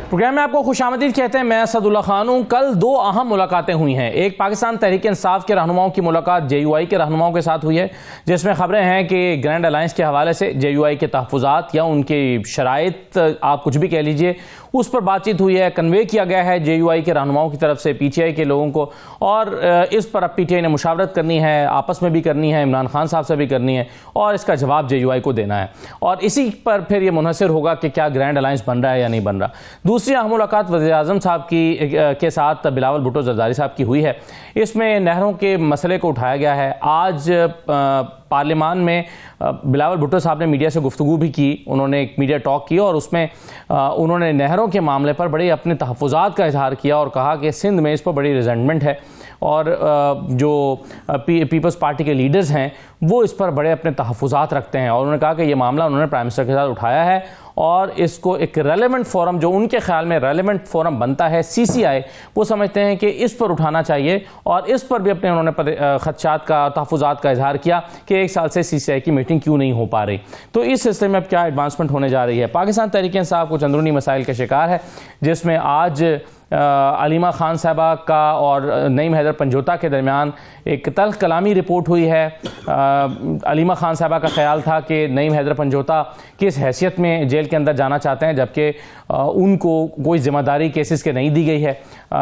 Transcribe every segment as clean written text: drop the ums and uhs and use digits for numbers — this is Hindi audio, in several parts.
प्रोग्राम में आपको खुशामदीद कहते हैं। मैं असदुल्ला खान हूँ। कल दो अहम मुलाकातें हुई हैं। एक पाकिस्तान तहरीक इंसाफ के रहनुमाओं की मुलाकात JUI के रहनुमाओं के साथ हुई है, जिसमें खबरें हैं कि ग्रैंड अलायंस के हवाले से JUI के तहफ़्फ़ुज़ात या उनकी शराइत, आप कुछ भी कह लीजिए, उस पर बातचीत हुई है। कन्वे किया गया है JUI के रहनुमाओं की तरफ से PTI के लोगों को, और इस पर अब PTI ने मुशावरत करनी है, आपस में भी करनी है, इमरान खान साहब से भी करनी है, और इसका जवाब JUI को देना है। और इसी पर फिर ये मुनहसर होगा कि क्या ग्रैंड अलायंस बन रहा है या नहीं बन रहा। दूसरी अहम मुलाकात वज़ीर-ए-आज़म साहब के साथ बिलावल भुट्टो ज़रदारी साहब की हुई है। इसमें नहरों के मसले को उठाया गया है। आज पार्लियामान में बिलावल भुट्टो साहब ने मीडिया से गुफ्तगू भी की, उन्होंने एक मीडिया टॉक की और उसमें उन्होंने नहरों के मामले पर बड़े अपने तहफ़्फ़ुज़ात का इजहार किया और कहा कि सिंध में इस पर बड़ी रिजेंटमेंट है और जो पीपल्स पार्टी के लीडर्स हैं वो इस पर बड़े अपने तहफ़्फ़ुज़ात रखते हैं। और उन्होंने कहा कि ये मामला उन्होंने प्राइम मिनिस्टर के साथ उठाया है और इसको एक रेलेवेंट फोरम, जो उनके ख्याल में रेलेवेंट फोरम बनता है CCI, वो समझते हैं कि इस पर उठाना चाहिए। और इस पर भी अपने उन्होंने खदशात का, तहफ़्फ़ुज़ात का इजहार किया कि एक साल से CCI की मीटिंग क्यों नहीं हो पा रही। तो इस सिलसिले में अब क्या एडवांसमेंट होने जा रही है। पाकिस्तान तहरीक इंसाफ कुछ अंदरूनी मसाइल का शिकार है, जिसमें आज अलीमा खान साहबा का और नईम हैदर पंजोता के दरमियान एक तल्ख़ कलामी रिपोर्ट हुई है। अलीमा खान साहबा का ख्याल था कि नईम हैदर पंजोता किस हैसियत में जेल के अंदर जाना चाहते हैं, जबकि उनको कोई ज़िम्मेदारी केसेस के नहीं दी गई है।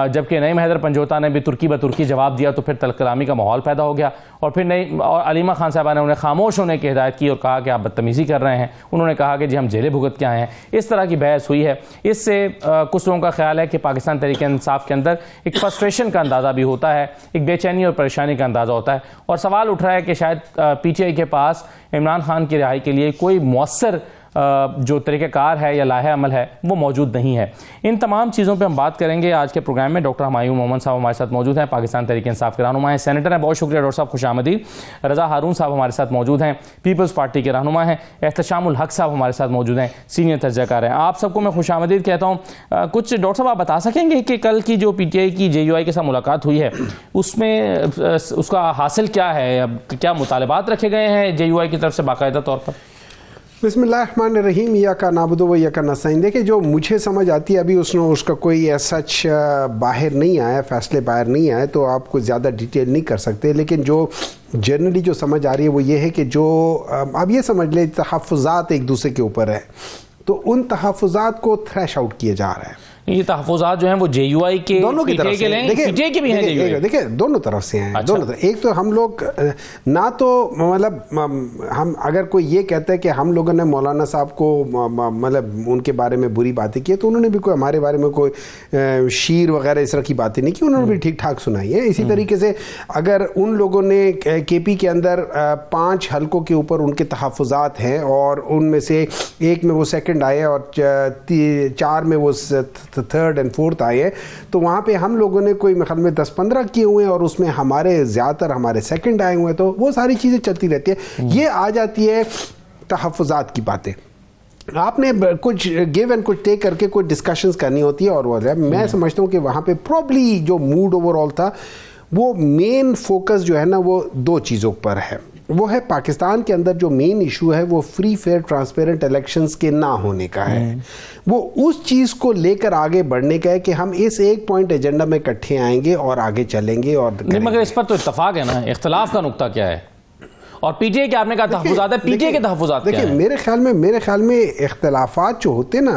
जबकि नईम हैदर पंजोता ने भी तुर्की ब तुर्की जवाब दिया, तो फिर तल्ख़ कलामी का माहौल पैदा हो गया। और फिर अलीमा खान साहबा ने उन्हें खामोश होने की हिदायत की और कहा कि आप बदतमीज़ी कर रहे हैं। उन्होंने कहा कि जी हम जेलें भुगत के आए हैं। इस तरह की बहस हुई है। इससे कुछ लोगों का ख्याल है कि पाकिस्तान तहरीक इंसाफ के अंदर एक फ्रस्ट्रेशन का अंदाज़ा भी होता है, एक बेचैनी और परेशानी का अंदाज़ा होता है। और सवाल उठ रहा है कि शायद PTI के पास इमरान खान की रिहाई के लिए कोई मौसर जो तरीक़ाकार है या लाहे अमल है वो मौजूद नहीं है। इन तमाम चीज़ों पे हम बात करेंगे आज के प्रोग्राम में। डॉक्टर हुमायूं मोहम्मद साहब हमारे साथ मौजूद हैं, पाकिस्तान तहरीक इंसाफ के रहनुमा हैं, सेनेटर हैं। बहुत शुक्रिया डॉक्टर साहब, खुशामदीद। रज़ा हारून साहब हमारे साथ मौजूद हैं, पीपल्स पार्टी के रहनुमा हैं। एहतशामुल हक साहब हमारे साथ मौजूद हैं, सीनियर तर्जकार हैं। आप सबको मैं खुशामदीद कहता हूँ। कुछ डॉक्टर साहब आप बता सकेंगे कि कल की जो PTI की JUI के साथ मुलाकात हुई है उसमें उसका हासिल क्या है, क्या मुतालबात रखे गए हैं JUI की तरफ से बाकायदा तौर पर? बिस्मिल्लाहिर्रहमानिर्रहीम, या का नाबुदु व या का नस्तईन। देखिए, जो मुझे समझ आती है, अभी उसका कोई सच बाहर नहीं आया, फैसले बाहर नहीं आए, तो आपको ज़्यादा डिटेल नहीं कर सकते। लेकिन जो जनरली जो समझ आ रही है वो ये है कि जो अब ये समझ ले तहफ़्फ़ुज़ात एक दूसरे के ऊपर है, तो उन तहफ़्फ़ुज़ात को थ्रैश आउट किया जा रहा है। ये तहफ़्फ़ुज़ात जो हैं वो JUI के दोनों की तरफ से, PTI के भी हैं। देखिए दोनों तरफ से हैं। अच्छा। दोनों तरफ। एक तो हम लोग ना तो मतलब हम अगर कोई ये कहता है कि हम लोगों ने मौलाना साहब को मतलब उनके बारे में बुरी बातें की, तो उन्होंने भी कोई हमारे बारे में कोई शीर वगैरह इस तरह की बातें नहीं की, उन्होंने भी ठीक ठाक सुनाई है। इसी तरीके से अगर उन लोगों ने KP के अंदर 5 हलकों के ऊपर उनके तहफ़्फ़ुज़ात हैं और उनमें से एक में वो सेकंड आए और 4 में वो थर्ड एंड फोर्थ आए हैं, तो वहाँ पे हम लोगों ने कोई ख्याल में 10-15 किए हुए हैं और उसमें हमारे ज़्यादातर हमारे सेकंड आए हुए हैं। तो वो सारी चीज़ें चलती रहती है। ये आ जाती है तहफ़्फ़ुज़ात की बातें। आपने कुछ गिव एंड कुछ टेक करके कुछ डिस्कशंस करनी होती है। और वो मैं समझता हूँ कि वहाँ पे प्रॉब्ली जो मूड ओवरऑल था, वो मेन फोकस जो है ना वो 2 चीज़ों पर है। वो है पाकिस्तान के अंदर जो मेन इशू है वो फ्री फेयर ट्रांसपेरेंट इलेक्शंस के ना होने का है। वो उस चीज़ को लेकर आगे बढ़ने का है कि हम इस एक पॉइंट एजेंडा में इकट्ठे आएंगे और आगे चलेंगे। और मगर इस पर तो इत्तफाक है ना, इख्तलाफ का नुक्ता क्या है? और PTI के आपने कहा तहफ़्फ़ुज़ात है, PTI के तहफ़्फ़ुज़ात क्या है? देखिए, मेरे ख्याल में इख्तलाफात जो होते ना,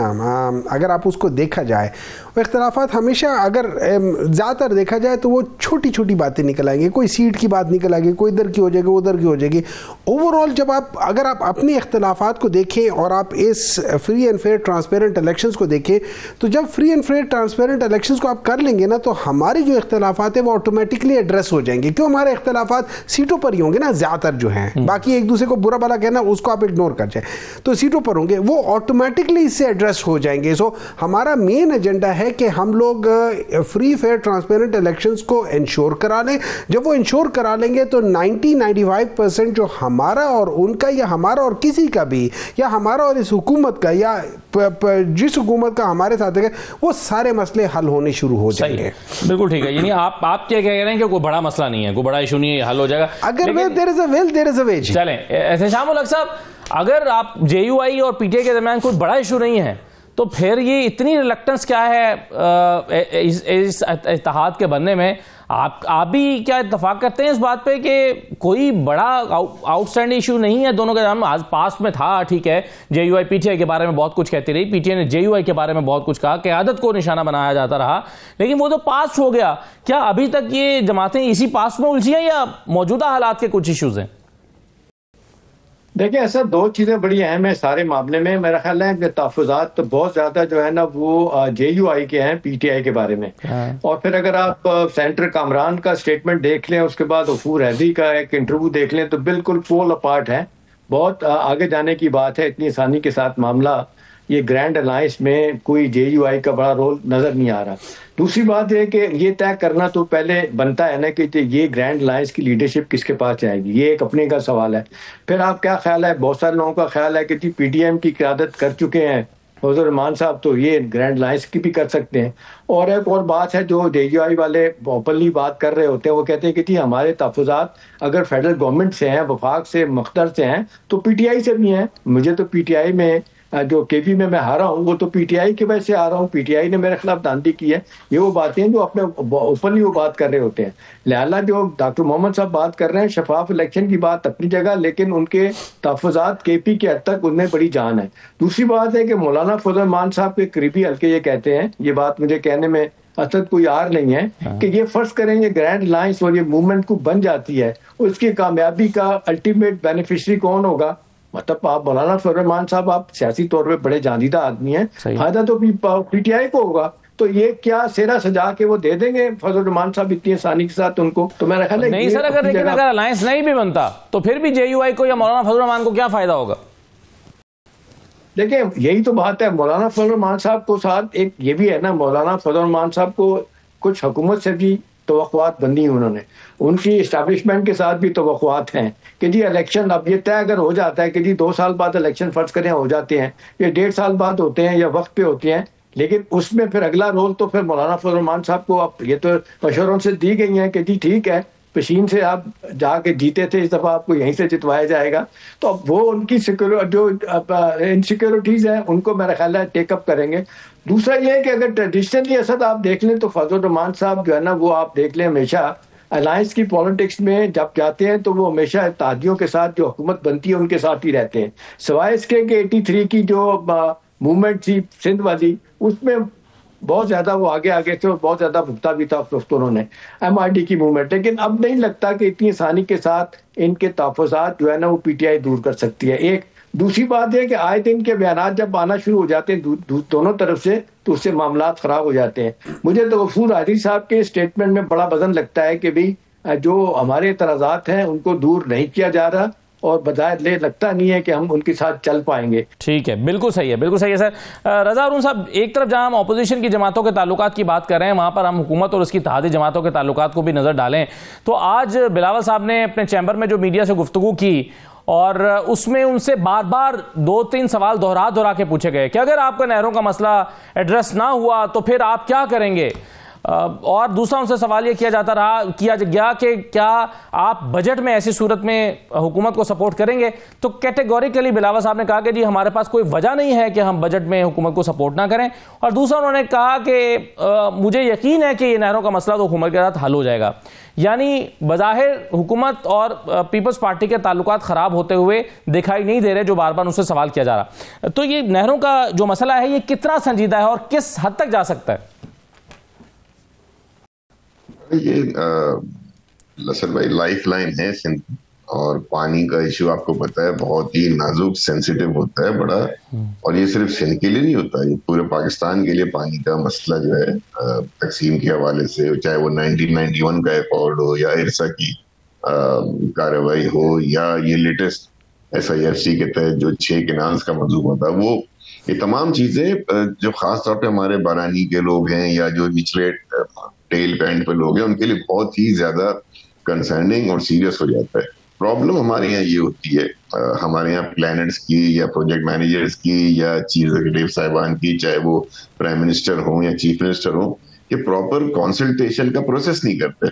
अगर आप उसको देखा जाए, वो इख्तलाफात हमेशा अगर ज़्यादातर देखा जाए तो वो छोटी छोटी बातें निकल आएंगी। कोई सीट की बात निकल आएगी, कोई इधर की हो जाएगी, उधर की हो जाएगी। ओवरऑल जब अगर आप अपने इख्तलाफात को देखें और आप इस free and fair transparent elections को देखें, तो जब free and fair transparent elections को आप कर लेंगे ना, तो हमारी जो इख्तलाफात है वो ऑटोमेटिकली एड्रेस हो जाएंगे। क्यों? हमारे इख्तलाफात सीटों पर ही होंगे ना ज़्यादातर जो हैं, बाकी एक दूसरे को बुरा भला कहना उसको आप इग्नोर कर जाए, तो सीटों पर होंगे, वो ऑटोमेटिकली इससे एड्रेस हो जाएंगे। सो हमारा मेन एजेंडा है कि हम लोग फ्री फेयर ट्रांसपेरेंट इलेक्शंस को इंश्योर करा लें। जब वो इंश्योर करा लेंगे तो 90-95% जो हमारा और उनका या हमारा और किसी का भी या हमारा और इस हुकूमत का या जिस हुकूमत का हमारे साथ है, वो सारे मसले हल होने शुरू हो जाएंगे। बिल्कुल ठीक है। यानी आप क्या कह रहे हैं कि कोई बड़ा मसला नहीं है, कोई बड़ा इशू नहीं है, हल हो जाएगा अगर there is a will there is a way. चलें एहतशामुल हक साहब, अगर आप JUI और PTI के दरमियान कोई बड़ा इशू नहीं है तो फिर ये इतनी रिलक्टेंस क्या है इस इत्तेहाद के बनने में? आप भी क्या इत्तेफाक करते हैं इस बात पे कि कोई बड़ा आउटस्टैंडिंग इशू नहीं है दोनों के दरमियान? आज पास में था, ठीक है, जेयूआई पीटीआई के बारे में बहुत कुछ कहती रही, पीटीआई ने जेयूआई के बारे में बहुत कुछ कहा, क़यादत को निशाना बनाया जाता रहा, लेकिन वो तो पास हो गया। क्या अभी तक ये जमातें इसी पास में उलझी हैं या मौजूदा हालात के कुछ इशूज हैं? देखिए, ऐसा दो चीज़ें बड़ी अहम है सारे मामले में। मेरा ख्याल है कि तहफ़्फ़ुज़ात तो बहुत ज़्यादा जो है ना वो जेयूआई के हैं पीटीआई के बारे में। और फिर अगर आप सेनेटर कामरान का स्टेटमेंट देख लें, उसके बाद गफूर हैदी का एक इंटरव्यू देख लें, तो बिल्कुल पोल अपार्ट है। बहुत आगे जाने की बात है। इतनी आसानी के साथ मामला ये ग्रैंड अलायंस में कोई जेयूआई का बड़ा रोल नज़र नहीं आ रहा। दूसरी बात है कि ये तय करना तो पहले बनता है ना कि ये ग्रैंड अलायंस की लीडरशिप किसके पास जाएगी, ये एक अपने का सवाल है। फिर आप क्या ख्याल है, बहुत सारे लोगों का ख्याल है कि जी पीडीएम की क़यादत कर चुके हैं फजल रहमान साहब, तो ये ग्रैंड अलायंस की भी कर सकते हैं। और एक और बात है, जो जेयूआई वाले ओपनली बात कर रहे होते हैं, वो कहते हैं कि जी हमारे तहफ़्फ़ुज़ात अगर फेडरल गवर्नमेंट से हैं, वफाक से, मुख्तर से हैं, तो पीटीआई से भी हैं। मुझे तो पीटीआई में जो केपी में मैं हारा हूँ वो तो पीटीआई की वजह से आ रहा हूँ, पीटीआई ने मेरे खिलाफ दांधी की है। ये वो बातें हैं जो अपने ओपनली वो बात कर रहे होते हैं। लिहाजा जो डॉक्टर मोहम्मद साहब बात कर रहे हैं, शफाफ इलेक्शन की बात अपनी जगह, लेकिन उनके तहफ़्फ़ुज़ात केपी के हद तक उनमें बड़ी जान है। दूसरी बात है कि मौलाना फजल रहमान साहब के करीबी हल्के ये कहते हैं, ये बात मुझे कहने में असद कोई आर नहीं है, कि ये फर्ज करेंगे ग्रैंड अलायंस और ये मूवमेंट को बन जाती है, उसकी कामयाबी का अल्टीमेट बेनिफिशियरी कौन होगा? मतलब आप मौलाना फजल रहमान साहब, आप सियासी तौर पे बड़े जानीदा आदमी हैं, फायदा तो पीटीआई को होगा। तो ये क्या सेरा सजा के वो दे देंगे फजल रहमान साहब इतनी आसानी के साथ उनको? तो मेरा ख्याल है नहीं सर, अगर अलायंस नहीं भी बनता तो फिर भी जेयूआई को या मौलाना फजल रहमान को क्या फायदा होगा? देखिए, यही तो बात है। मौलाना फजल रहमान साहब को साथ एक ये भी है ना, मौलाना फजल रहमान साहब को कुछ हुकूमत से भी तवक्कुआत बनी उन्होंने, उनकी इस्टेब्लिशमेंट के साथ भी तवक्कुआत हैं कि जी इलेक्शन अब ये तय अगर हो जाता है कि जी 2 साल बाद इलेक्शन फर्ज करें हो जाते हैं, ये 1.5 साल बाद होते हैं या वक्त पे होते हैं, लेकिन उसमें फिर अगला रोल तो फिर मौलाना फजल रहमान साहब को, अब ये तो मशवरों से दी गई हैं कि जी ठीक है, पशीन से आप जाके जीते थे, इस दफा आपको यहीं से जितवाया जाएगा। तो अब वो उनकी जो इनसिक्योरिटीज हैं उनको मेरा ख्याल है टेकअप करेंगे। दूसरा ये है कि अगर ट्रेडिशनली असद आप देख लें तो फजल रहमान साहब जो है ना, वो आप देख लें हमेशा अलायंस की पॉलिटिक्स में जब जाते हैं तो वो हमेशा इत्तेहादियों के साथ जो हुकूमत बनती है उनके साथ ही रहते हैं, सिवाय इसके कि 83 की जो मूवमेंट थी सिंध वाली, उसमें बहुत ज्यादा वो आगे थे और बहुत ज्यादा भुगता भी था उन्होंने एमआरडी की मूवमेंट। लेकिन अब नहीं लगता कि इतनी आसानी के साथ इनके तहफ़्फ़ुज़ात जो है ना वो पीटीआई दूर कर सकती है। एक दूसरी बात है कि आए दिन के बयान जब आना शुरू हो जाते हैं दोनों तरफ से, तो उससे मामला खराब हो जाते हैं। मुझे तो गफूर हैदी साहब के स्टेटमेंट में बड़ा वजन लगता है कि भाई जो हमारे एतराज़ात हैं उनको दूर नहीं किया जा रहा, और बजाय लगता नहीं है कि हम उनके साथ चल पाएंगे। ठीक है, बिल्कुल सही है, बिल्कुल सही है सर। रजा अरून साहब, एक तरफ जहां हम अपोजिशन की जमातों के ताल्लुकात की बात कर रहे हैं, वहां पर हम हुकूमत और उसकी इत्तेहादी जमातों के ताल्लुकात को भी नजर डालें, तो आज बिलावल साहब ने अपने चैम्बर में जो मीडिया से गुफ्तगू की और उसमें उनसे बार बार 2-3 सवाल दोहरा के पूछे गए कि अगर आपका नहरों का मसला एड्रेस ना हुआ तो फिर आप क्या करेंगे, और दूसरा उनसे सवाल ये किया गया कि क्या आप बजट में ऐसी सूरत में हुकूमत को सपोर्ट करेंगे? तो कैटेगोरिकली बिलावल साहब ने कहा कि जी हमारे पास कोई वजह नहीं है कि हम बजट में हुकूमत को सपोर्ट ना करें, और दूसरा उन्होंने कहा कि मुझे यकीन है कि ये नहरों का मसला तो हुकूमत के साथ हल हो जाएगा। यानी बज़ाहिर हुकूमत और पीपल्स पार्टी के ताल्लुकात खराब होते हुए दिखाई नहीं दे रहे, जो बार बार उनसे सवाल किया जा रहा। तो ये नहरों का जो मसला है ये कितना संजीदा है और किस हद तक जा सकता है? ये लसन भाई लाइफ लाइन है सिंध, और पानी का इश्यू आपको पता है बहुत ही नाजुक सेंसिटिव होता है बड़ा, और ये सिर्फ सिंध के लिए नहीं होता, ये पूरे पाकिस्तान के लिए पानी का मसला जो है तकसीम के हवाले से, चाहे वो 1991 का अकॉर्ड हो या इरसा की कार्रवाई हो या ये लेटेस्ट SIFC के तहत जो 6 केनाल्स का मंजूर था, वो ये तमाम चीजें जो खास तौर पे हमारे बारानी के लोग हैं या जो निचले टेल एंड पे लोग हैं उनके लिए बहुत ही ज्यादा कंसर्निंग और सीरियस हो जाता है। प्रॉब्लम हमारे यहाँ ये होती है, हमारे यहाँ प्लानर्स की या प्रोजेक्ट मैनेजर्स की या चीफ एग्जीक्यूटिव साहिबान की, चाहे वो प्राइम मिनिस्टर हो या चीफ मिनिस्टर हो, कि प्रॉपर कंसल्टेशन का प्रोसेस नहीं करते।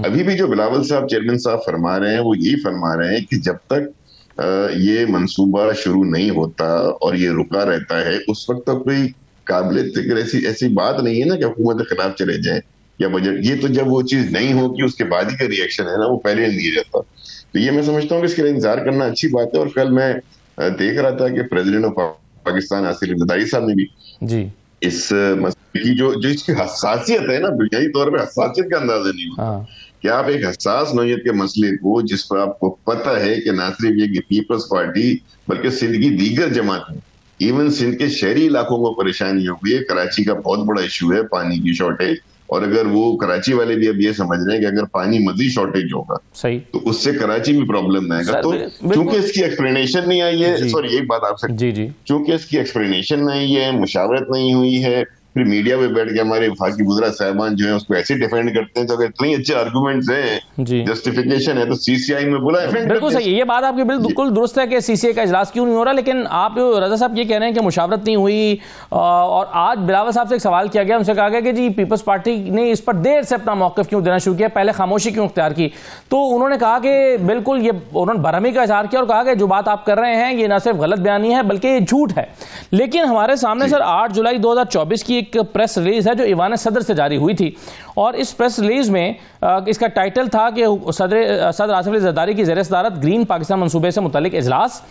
अभी भी जो बिलावल साहब चेयरमैन साहब फरमा रहे हैं वो यही फरमा रहे हैं कि जब तक ये मंसूबा शुरू नहीं होता और ये रुका रहता है, उस वक्त तो कोई काबिल जिक्र ऐसी बात नहीं है ना कि हुकूमत के खिलाफ चले जाए या बजट, ये तो जब वो चीज नहीं होगी उसके बाद ही का रिएक्शन है ना, वो पहले नहीं दिया जाता। तो ये मैं समझता हूँ कि इसके लिए इंतजार करना अच्छी बात है। और कल मैं देख रहा था कि प्रेसिडेंट ऑफ पाकिस्तान आसिफ जरदारी साहब ने भी जी इस मसले की जो इसकी हसासियत है ना, बुनियादी तौर पर हसासियत का अंदाजा नहीं होता कि आप एक हसास नौयत के मसले को, जिस पर आपको पता है कि ना सिर्फ ये पीपल्स पार्टी बल्कि सिंध की दीगर जमातें, इवन सिंध के शहरी इलाकों को परेशानी हो गई है। कराची का बहुत बड़ा इशू है पानी की शॉर्टेज, और अगर वो कराची वाले भी अब ये समझ रहे हैं कि अगर पानी मजीद शॉर्टेज होगा सही तो उससे कराची में प्रॉब्लम आएगा। तो चूंकि इसकी एक्सप्लेनेशन नहीं आई है, सॉरी एक बात आपसे, चूंकि इसकी एक्सप्लेनेशन नहीं है, मुशावरत नहीं हुई है, फिर मीडिया पे बैठ के हमारे वफाकी वज़ीर साहबान जो है उसको ऐसे डिफेंड करते हैं, तो अगर इतने अच्छे आर्गुमेंट्स हैं, जस्टिफिकेशन है, तो सीसीआई में बुलाएं। बिल्कुल सही, ये बात आपकी बिल्कुल दुरुस्त है कि सीसीआई का इजलास क्यों नहीं हो रहा। लेकिन आप रजा साहब ये कह रहे हैं कि मुशावरत नहीं हुई, और आज बिलावल साहब से एक सवाल किया गया, उनसे कहा गया कि जी पीपल्स पार्टी ने इस पर देर से अपना मौक़िफ़ क्यों देना शुरू किया, पहले खामोशी क्यों इख्तियार की। तो उन्होंने कहा कि बिल्कुल ये उन्होंने बरहमी का इजहार किया और कहा कि जो बात आप कर रहे हैं ये न सिर्फ गलत बयानी है बल्कि ये झूठ है। लेकिन हमारे सामने सर 8 जुलाई 2024 की एक प्रेस रिलीज है जो ईवान सदर से जारी हुई थी, और इस प्रेस रिलीज में इसका टाइटल था कि सदर आसिफ अली जरदारी की ज़ेर-ए-सदारत ग्रीन पाकिस्तान मंसूबे से मुतल्लिक इजलास,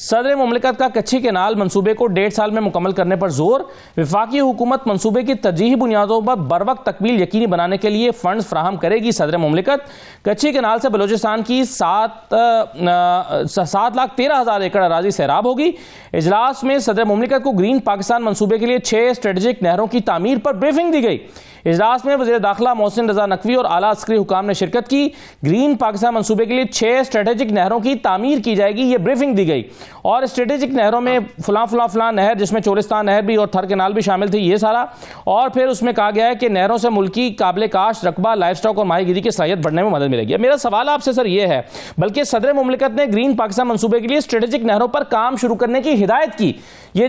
सदर मुमलिकत का कच्ची केनाल मंसूबे को 1.5 साल में मुकम्मल करने पर जोर, वफाकी हुकूमत मंसूबे की तरजीही बुनियादों पर बरवक्त तकमील यकीनी बनाने के लिए फंड्स फराहम करेगी। सदर मुमलिकत कच्ची केनाल से बलूचिस्तान की 7,13,000 एकड़ अराजी सैराब होगी। इजलास में सदर मुमलिकत को ग्रीन पाकिस्तान मंसूबे के लिए 6 स्ट्रेटेजिक नहरों की तामीर पर ब्रीफिंग दी गई। इजलास में वज़ीर दाखिला मोहसिन रजा नकवी और आला अस्करी हुकाम ने शिरकत की। ग्रीन पाकिस्तान मंसूबे के लिए 6 स्ट्रेटेजिक नहरों की तामीर की जाएगी, ये ब्रीफिंग दी गई। और स्ट्रेटेजिक नहरों में फलां नहर, जिसमें चोलिस्तान नहर भी और थर केनाल भी शामिल थी, ये सारा। और फिर उसमें कहा गया है कि नहरों से मुल्की काबिल काश रकबा, लाइफ स्टॉक और माहीगिरी की सलाहियत बढ़ने में मदद मिलेगी। मेरा सवाल आपसे सर ये है, बल्कि सदर मुमलिकत ने ग्रीन पाकिस्तान मंसूबे के लिए स्ट्रेटेजिक नहरों पर काम शुरू करने की हिदायत की। ये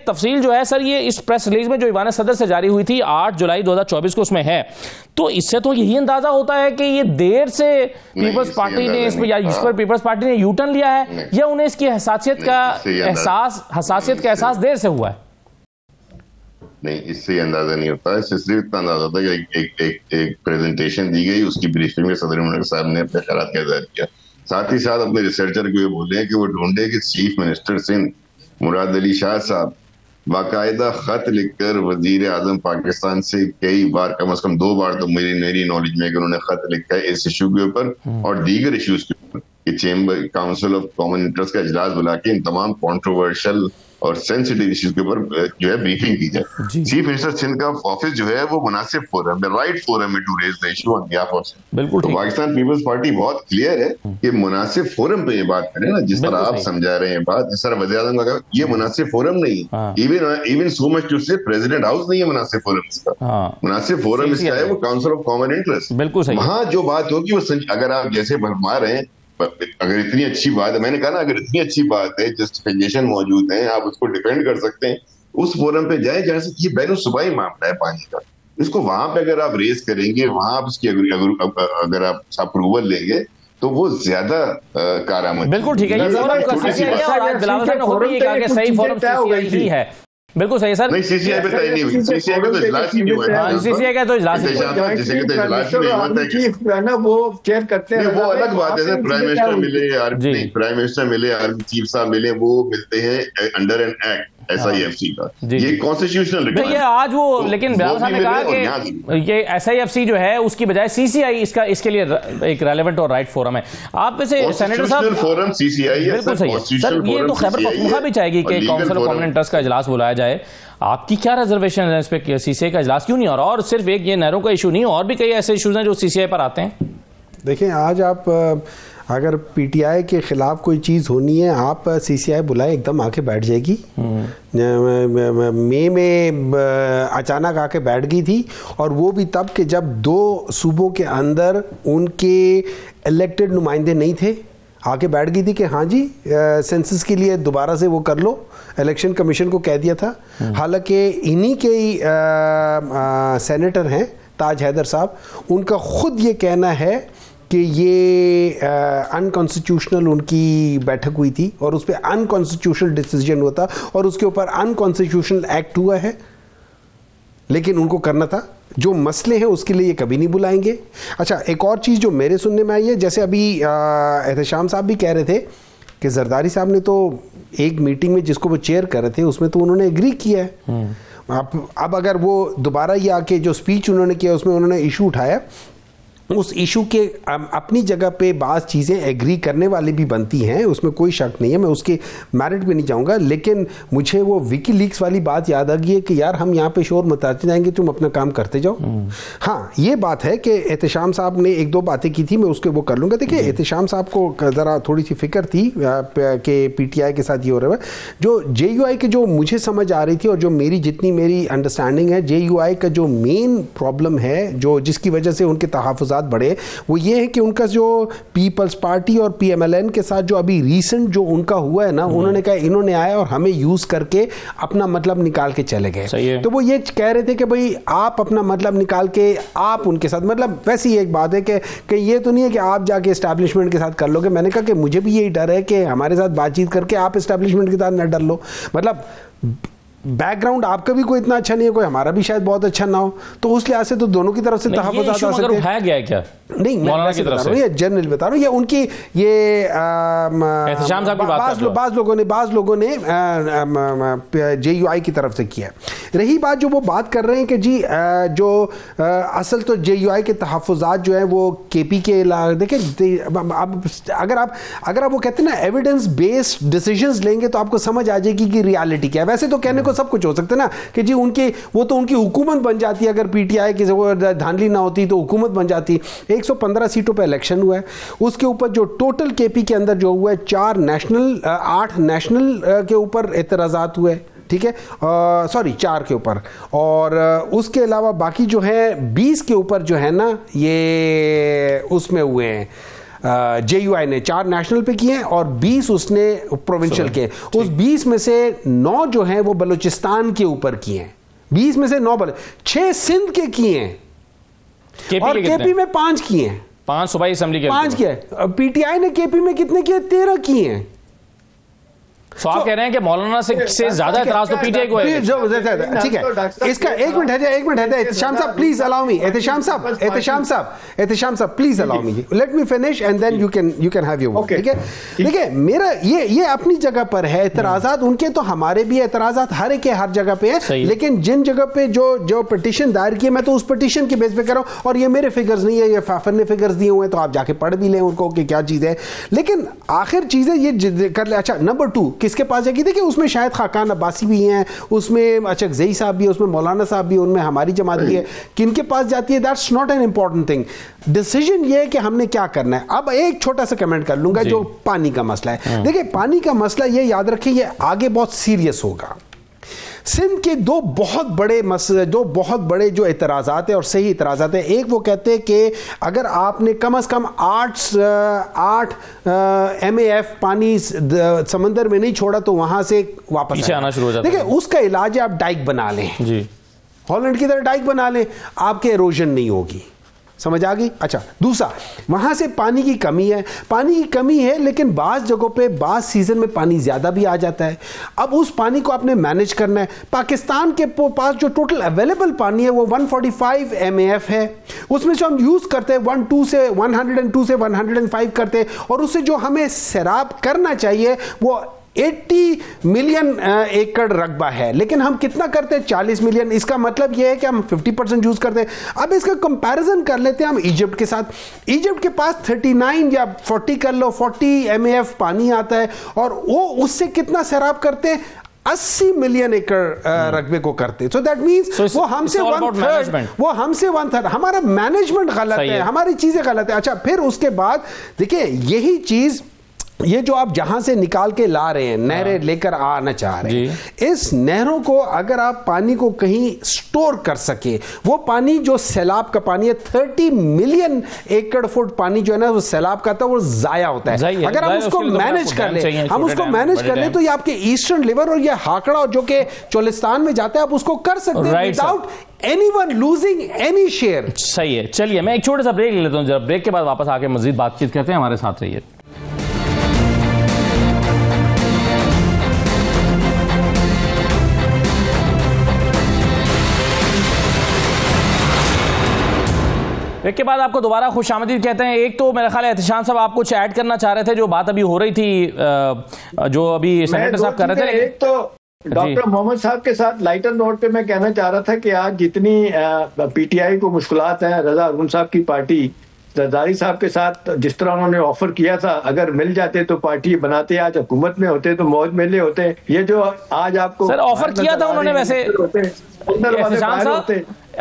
तफसील जो है सर, ये इस प्रेस रिलीज में जो ईवान सदर से जारी हुई थी 8 जुलाई 2024 को उसमें है। तो इससे तो यही अंदाजा होता है कि ये देर से पीपल्स पार्टी ने इस पर पीपल्स पार्टी ने यूटर्न लिया है, या उन्हें इसकी हसासियत का एहसास देर से हुआ है। नहीं, इससे अंदाजा नहीं होता, इससे सिर्फ इतना अंदाजा होता है कि एक प्रेजेंटेशन दी गई, उसकी ब्रीफिंग में सदर मुमलिकत साहब ने अपने ख्यालात का इज़हार किया। साथ ही साथ अपने रिसर्चर को ये बोले हैं कि वो ढूंढे कि चीफ मिनिस्टर सिंध मुराद अली शाह साहब बाकायदा खत लिखकर वजीर आजम पाकिस्तान से कई बार, कम से कम 2 बार तो मेरी नॉलेज में कि उन्होंने खत लिखा है इस इशू के ऊपर और दीगर इश्यूज के ऊपर, कि chamber council of common interest का इजलास बुला के इन तमाम कॉन्ट्रोवर्शियल और सेंसिटिव इश्यूज के ऊपर जो है ब्रीफिंग की जाए। चीफ मिनिस्टर सिंध का ऑफिस जो है वो मुनासिब फोरम है, राइट फोरम है to raise the issue on behalf of Sindh. बिल्कुल, तो पाकिस्तान पीपल्स पार्टी बहुत क्लियर है कि मुनासिब फोरम पे ये बात करें ना, जिस तरह आप समझा रहे हैं बात, जिस तरह वज़ीर आज़म का ये मुनासिब फोरम नहीं है। इवन सो मच टू से प्रेसिडेंट हाउस नहीं है मुनासिब फोरम इसका। मुनासिब फोरम इसका है वो काउंसिल ऑफ कॉमन इंटरेस्ट। बिल्कुल सही, वहां जो बात होगी वो, अगर आप जैसे भरमा रहे हैं, अगर इतनी अच्छी बात है, मैंने कहा ना, अगर इतनी अच्छी बात है, जस्टिफिकेशन मौजूद है, आप उसको डिफेंड कर सकते हैं, उस फोरम पे जाए जहां से ये बैनो सुबाई मामला है पानी का, इसको वहां पे अगर आप रेस करेंगे, वहां आप इसकी अगर आप अप्रूवल लेंगे तो वो ज्यादा कारामद। बिल्कुल ठीक है, सही है, बिल्कुल सही सर। नहीं, सीसीआई पे तय नहीं हुई, सीसीआई का तो इजलास ही नहीं हुआ, सीसीआई का तो इजलास जिसे कहते हैं इजलास नहीं हुआ है ना, वो चेयर करते हैं, वो अलग बात है। प्राइम मिनिस्टर मिले, प्राइम मिनिस्टर मिले, आर्मी चीफ साहब मिले, वो मिलते हैं अंडर एन एक्ट SIFC का, ये कॉन्स्टिट्यूशनल रिक्वायरमेंट है आज वो। लेकिन बिलावल साहब ने कहा कि ये SIFC जो है उसकी बजाय CCI इसके लिए एक रेलेवेंट और राइट फोरम है। आप वैसे सेनेटर साहब, फोरम CCI है, बिल्कुल सही है सर। ये तो खैबर पख्तूनख्वा भी चाहेगी कि काउंसिल ऑफ कॉमन इंटरेस्ट का इजलास बुलाया जाए। आपकी क्या रिजर्वेशन है इस पे, CCI का इजलास क्यों नहीं हो रहा? और सिर्फ एक ये नहरों का इशू नहीं, और भी कई ऐसे इशूज हैं जो CCI पर आते हैं। देखिए, आज आप अगर PTI के खिलाफ कोई चीज़ होनी है, आप CCI बुलाए, एकदम आके बैठ जाएगी। मई में अचानक आके बैठ गई थी, और वो भी तब कि जब 2 सूबों के अंदर उनके इलेक्टेड नुमाइंदे नहीं थे। आके बैठ गई थी कि हाँ जी, सेंसस के लिए दोबारा से वो कर लो, इलेक्शन कमीशन को कह दिया था। हालांकि इन्हीं के ही सेनेटर हैं ताज हैदर साहब, उनका खुद ये कहना है कि ये अनकॉन्स्टिट्यूशनल उनकी बैठक हुई थी और उस पर अनकॉन्स्टिट्यूशनल डिसीजन हुआ था और उसके ऊपर अनकॉन्स्टिट्यूशनल एक्ट हुआ है, लेकिन उनको करना था। जो मसले हैं उसके लिए ये कभी नहीं बुलाएंगे। अच्छा, एक और चीज़ जो मेरे सुनने में आई है, जैसे अभी एहतशाम साहब भी कह रहे थे कि जरदारी साहब ने तो एक मीटिंग में जिसको वो चेयर कर रहे थे उसमें तो उन्होंने एग्री किया है। अब अगर वो दोबारा ये आके जो स्पीच उन्होंने किया उसमें उन्होंने इशू उठाया, उस इशू के अपनी जगह पे बाज़ चीज़ें एग्री करने वाली भी बनती हैं, उसमें कोई शक नहीं है, मैं उसके मेरिट पे नहीं जाऊंगा। लेकिन मुझे वो विकीलीक्स वाली बात याद आ गई है कि यार हम यहाँ पे शोर मचाते जाएंगे, तुम अपना काम करते जाओ। हाँ, ये बात है कि एहतशाम साहब ने एक दो बातें की थी, मैं उसके वो कर लूँगा। देखिए, एहतशाम साहब को ज़रा थोड़ी सी फिक्र थी कि PTI के साथ ये हो रहा है। जो JUI के जो मुझे समझ आ रही थी और जो मेरी अंडरस्टैंडिंग है, JUI का जो मेन प्रॉब्लम है, जो जिसकी वजह से उनके तहफ़्फ़ुज़ात बढ़े, वो ये है कि उनका जो पीपल्स पार्टी और PMLN के साथ जो अभी रीसेंट जो उनका हुआ है ना, उन्होंने कहा इन्होंने आया और हमें यूज करके अपना मतलब निकाल के चले गए। तो वो ये कह रहे थे कि भाई आप अपना मतलब निकाल के आप उनके साथ, मतलब वैसी एक बात है कि ये तो नहीं है कि आप जाके एस्टैब्लिशमेंट के साथ कर लोगे। मैंने कहा कि मुझे भी यही डर है कि हमारे साथ बातचीत करके आप एस्टैब्लिशमेंट के साथ न डर लो। मतलब बैकग्राउंड आपका भी कोई इतना अच्छा नहीं है, कोई हमारा भी शायद बहुत अच्छा ना हो, तो उस लिहाज से तो दोनों की तरफ से तहफ़्फ़ुज़ात आ सकते हैं। उठाया गया है क्या? नहीं, मौलाना की तरफ से, ये जनरल बता रहा हूँ, ये उनकी ये एहतशाम साहब की बात कर, बाज़ लोगों ने JUI की तरफ से किया। रही बात जो वो बात कर रहे हैं कि जी जो असल तो JUI के तहफ़्फ़ुज़ात जो है वो KP के देखिए, अगर आप वो कहते हैं ना एविडेंस बेस्ड डिसीजंस लेंगे तो आपको समझ आ जाएगी कि रियलिटी क्या है। वैसे तो कहने को सब कुछ हो सकता है ना कि जी उनकी हुकूमत बन जाती है, अगर PTI की धांधली ना होती तो हुकूमत बन जाती। 115 सीटों पे इलेक्शन हुआ है, उसके ऊपर जो टोटल KP के अंदर जो हुआ है 8 नेशनल के ऊपर एतराज़ात हुए, ठीक है, सॉरी 4 के ऊपर, और उसके अलावा बाकी जो है 20 के ऊपर जो है ना ये उसमें हुए हैं। JUI ने 4 नेशनल पे किए हैं और 20 उसने प्रोविंशियल के। उस 20 में से 9 जो हैं वो बलूचिस्तान के ऊपर किए हैं, 20 में से 9 6 सिंध के किए हैं और KP में 5 किए हैं, 5 सूबाई असेंबली के 5 किए। PTI ने KP में कितने किए? 13 किए हैं। तो आप कह रहे हैं कि मौलाना से ज्यादा एतराज तो PTI को है। ठीक है, इसका एक मिनट है एहतशाम साहब, प्लीज अलाउ मी। एहतशाम साहब please allow me, let me finish and then you can have your word. ठीक है, देखिए मेरा ये अपनी जगह पर है, एतराजात उनके तो हमारे भी एतराजात हर एक के हर जगह पे है, लेकिन जिन जगह पे जो पिटीशन दायर किए मैं तो उस पिटीशन के बेस पे कर रहा हूं, और ये मेरे फिगर्स नहीं है, ये फाफर ने फिगर्स दिए हुए हैं, तो आप जाके पढ़ भी लें उनको कि क्या चीज है। लेकिन आखिर चीजें ये कर ले। अच्छा, नंबर 2 किसके पास जाएगी? देखिए उसमें शायद खाकान अब्बासी भी हैं, उसमें अचकज़ई साहब भी है, उसमें मौलाना साहब भी, उनमें हमारी जमात भी है। किनके पास जाती है that's not an important thing. Decision ये है कि हमने क्या करना है। अब एक छोटा सा कमेंट कर लूंगा, जो पानी का मसला है। देखिए पानी का मसला ये याद रखिए, ये आगे बहुत सीरियस होगा। सिंध के दो बहुत बड़े जो एतराज़ात है और सही एतराज़ात है। एक वो कहते हैं कि अगर आपने कम से कम 8 MAF पानी समंदर में नहीं छोड़ा तो वहां से वापस आना शुरू हो जाता है। देखिए उसका इलाज है आप डाइक बना लें जी, हॉलैंड की तरह डाइक बना लें, आपके एरोजन नहीं होगी। समझ आ गई? अच्छा, दूसरा वहां से पानी की कमी है, लेकिन बाज़ जगहों पे बाज़ सीजन में पानी ज्यादा भी आ जाता है। अब उस पानी को आपने मैनेज करना है। पाकिस्तान के पास जो टोटल अवेलेबल पानी है वो 145 MAF है, उसमें जो हम यूज करते हैं 102 से 105 करते हैं, और उससे जो हमें सैराब करना चाहिए वो 80 मिलियन एकड़ रकबा है, लेकिन हम कितना करते हैं? 40 मिलियन। इसका मतलब यह है कि हम 50% यूज करते हैं। अब इसका कंपैरिजन कर लेते हैं हम इजिप्ट के साथ। इजिप्ट के पास 39 या 40 कर लो, 40 MAF पानी आता है, और वो उससे कितना सैराब करते हैं? 80 मिलियन एकड़ रकबे को करते। सो दैट मींस वो हमसे 1/3 हमारा मैनेजमेंट गलत है, हमारी चीजें गलत है। अच्छा, फिर उसके बाद देखिए यही चीज, ये जो आप जहां से निकाल के ला रहे हैं, नहरें लेकर आना चाह रहे हैं, इस नहरों को अगर आप पानी को कहीं स्टोर कर सके, वो पानी जो सैलाब का पानी है 30 मिलियन एकड़ फुट पानी जो है ना वो सैलाब का था, वो जाया होता है। अगर हम उसको मैनेज कर ले, तो ये आपके ईस्टर्न रिवर और ये हाकड़ा जो कि चोलिस्तान में जाता है, आप उसको कर सकते हैं without anyone losing any share. सही है, चलिए मैं एक छोटा सा ब्रेक ले लेता हूँ, जब ब्रेक के बाद वापस आके मजीद बातचीत करते हैं, हमारे साथ रहिए। ब्रेक के बाद आपको दोबारा खुशामदीद कहते हैं। एक तो मेरा ख्याल है एहतिशाम साहब आप कुछ ऐड करना चाह रहे थे, जो बात अभी हो रही थी, जो अभी सेनेटर साहब कर रहे थे। एक तो डॉक्टर मोहम्मद साहब के साथ लाइटर नोट पे मैं कहना चाह रहा था कि आज जितनी पीटीआई को मुश्किलात हैं, रजा अरुण साहब की पार्टी जरदारी साहब के साथ जिस तरह उन्होंने ऑफर किया था, अगर मिल जाते तो पार्टी बनाते, आज हुकूमत में होते तो मौज मेले होते। ये जो आज आपको सर ऑफर किया था उन्होंने, वैसे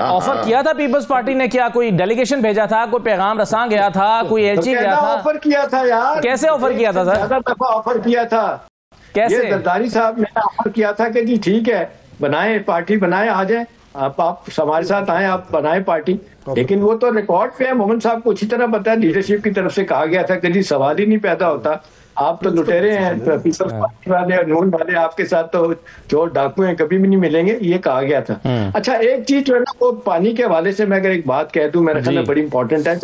ऑफर किया था पीपल्स पार्टी ने, क्या कोई डेलीगेशन भेजा था, कोई पैगाम रसा गया था, कोई एलची गया था? ऑफर किया था यार, कैसे ऑफर किया था सर? ज्यादा दफा ऑफर किया था, कैसे? जरदारी साहब ने ऑफर किया था कि जी ठीक है बनाए, पार्टी बनाए, आ जाए आप हमारे साथ आए, आप बनाए पार्टी। लेकिन वो तो रिकॉर्ड पे है, मोहम्मद साहब को अच्छी तरह पता है, लीडरशिप की तरफ से कहा गया था कि जी सवाल ही नहीं पैदा होता, आप तो लुटेरे हैं, पीपल्स पार्टी वाले और नून वाले आपके साथ तो चोर डाकू हैं, कभी भी नहीं मिलेंगे, ये कहा गया था। अच्छा एक चीज जो है ना, वो पानी के हवाले से मैं अगर एक बात कह दूं, मेरा ख्याल बड़ी इंपॉर्टेंट है,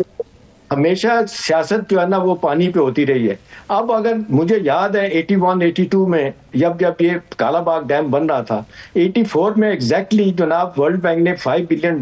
हमेशा सियासत जो है ना वो पानी पे होती रही है। अब अगर मुझे याद है 81-82 में जब ये कालाबाग डैम बन रहा था, 84 में एग्जैक्टली जनाब वर्ल्ड बैंक ने $5 बिलियन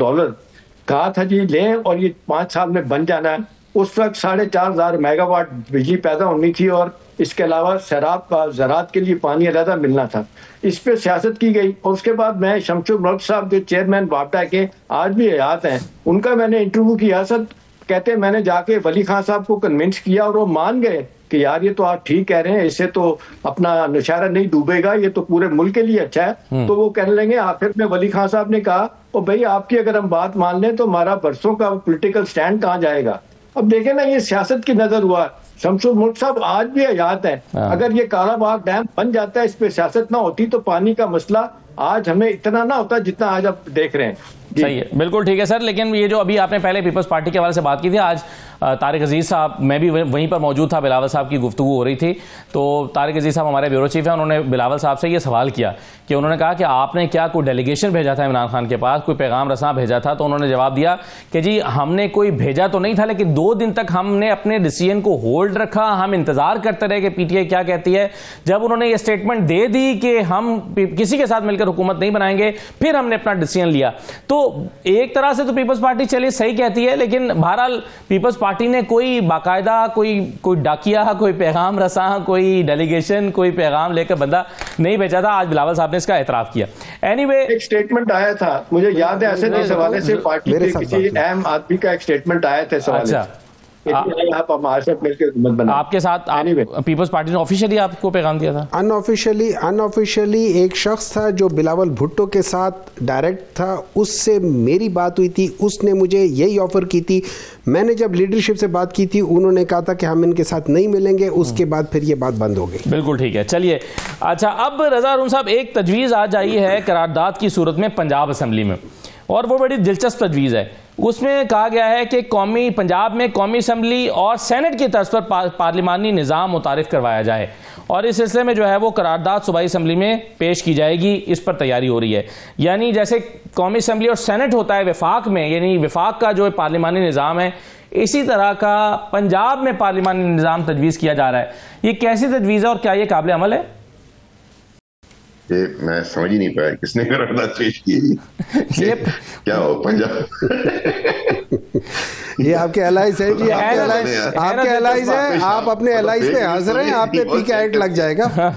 कहा था जी लें और ये 5 साल में बन जाना है। उस वक्त 4,500 मेगावाट बिजली पैदा होनी थी और इसके अलावा ज़राअत के लिए पानी अलहदा मिलना था। इस पे सियासत की गई और उसके बाद मैं शमशुर मुल्क साहब जो चेयरमैन वापडा के आज भी हयात हैं, उनका मैंने इंटरव्यू किया। सर कहते मैंने जाके वली खान साहब को कन्विंस किया और वो मान गए कि यार ये तो आप ठीक कह रहे हैं, इससे तो अपना नौशहरा नहीं डूबेगा, ये तो पूरे मुल्क के लिए अच्छा है। तो वो कहने लगे, आखिर में वली खान साहब ने कहा ओ भाई आपकी अगर हम बात मान लें तो हमारा बरसों का पॉलिटिकल स्टैंड कहाँ जाएगा। अब देखें ना, ये सियासत की नजर हुआ। शमशुर मुल्क साहब आज भी हयात है, अगर ये कालाबाग डैम बन जाता है, इस पे सियासत ना होती तो पानी का मसला आज हमें इतना ना होता जितना आज आप देख रहे हैं। सही है, बिल्कुल ठीक है सर। लेकिन ये जो अभी आपने पहले पीपल्स पार्टी के हवाले से बात की थी, आज तारिक अजीज साहब, मैं भी वहीं पर मौजूद था, बिलावल साहब की गुफ्तगू हो रही थी, तो तारिक अजीज साहब हमारे ब्यूरो चीफ हैं, उन्होंने बिलावल साहब से ये सवाल किया कि उन्होंने कहा कि आपने क्या कोई डेलीगेशन भेजा था इमरान खान के पास, कोई पैगाम रसा भेजा था? तो उन्होंने जवाब दिया कि जी हमने कोई भेजा तो नहीं था, लेकिन 2 दिन तक हमने अपने डिसीजन को होल्ड रखा, हम इंतजार करते रहे कि पीटीआई क्या कहती है। जब उन्होंने ये स्टेटमेंट दे दी कि हम किसी के साथ मिलकर हुकूमत नहीं बनाएंगे, फिर हमने अपना डिसीजन लिया। तो एक तरह से तो पीपल्स पार्टी चलिए सही कहती है, लेकिन बहरहाल पीपल्स पार्टी ने कोई बाकायदा कोई डाकिया, कोई पैगाम रसा, कोई डेलीगेशन, कोई पैगाम लेकर बंदा नहीं भेजा था। आज बिलावल साहब ने इसका एतराफ किया। एनीवे एक स्टेटमेंट आया था, मुझे याद है, ऐसे इस हवाले से पार्टी के किसी अहम आदमी का एक स्टेटमेंट आया था इस हवाले से। आप हमारे साथ मिलकर हुकूमत बना, आपके साथ पीपल्स पार्टी ने ऑफिशियली आपको पैगाम दिया था? अनऑफिशियली एक शख्स था जो बिलावल भुट्टो के साथ डायरेक्ट था, उससे मेरी बात हुई थी, उसने मुझे यही ऑफर की थी। मैंने जब लीडरशिप से बात की थी, उन्होंने कहा था कि हम इनके साथ नहीं मिलेंगे, उसके बाद फिर ये बात बंद हो गई। बिल्कुल ठीक है, चलिए। अच्छा, अब रजा अरुण साहब, एक तजवीज़ आज आई है करारदाद की सूरत में पंजाब असम्बली में, और वो बड़ी दिलचस्प तजवीज़ है। उसमें कहा गया है कि पंजाब में कौमी असम्बली और सेनेट की तर्ज पर पार्लिमानी निज़ाम मुतारिफ करवाया जाए, और इस सिलसिले में जो है वो करारदाद सूबाई असम्बली में पेश की जाएगी, इस पर तैयारी हो रही है। यानी जैसे कौमी असम्बली और सेनेट होता है विफाक में, यानी विफाक का जो पार्लिमानी निज़ाम है, इसी तरह का पंजाब में पार्लिमानी निज़ाम तजवीज़ किया जा रहा है। ये कैसी तजवीज़ है और क्या ये काबिल अमल है? ये मैं समझ ही नहीं पाया किसने करारदाद पेश की। क्या हो पंजाब? ये आपके एलाइज है जी, आपके एलाइज है, आप अपने एलाइज पे हाजिर हैं, आप पे पीके एक्ट लग जाएगा।